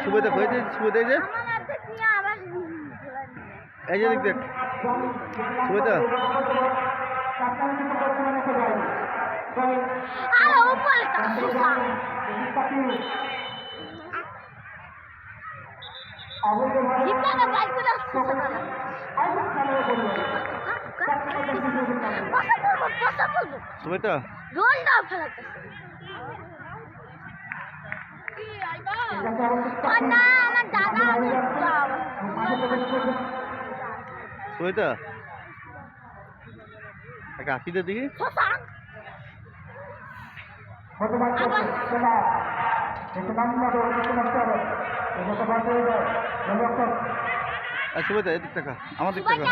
সুবিধা হয়েছে সুবিধা যে এই যে দেখ সুবিধা সুবিধা সুবিধা কাকিদের দিকে সুবিধা এদিক টাকা আমার দিক টাকা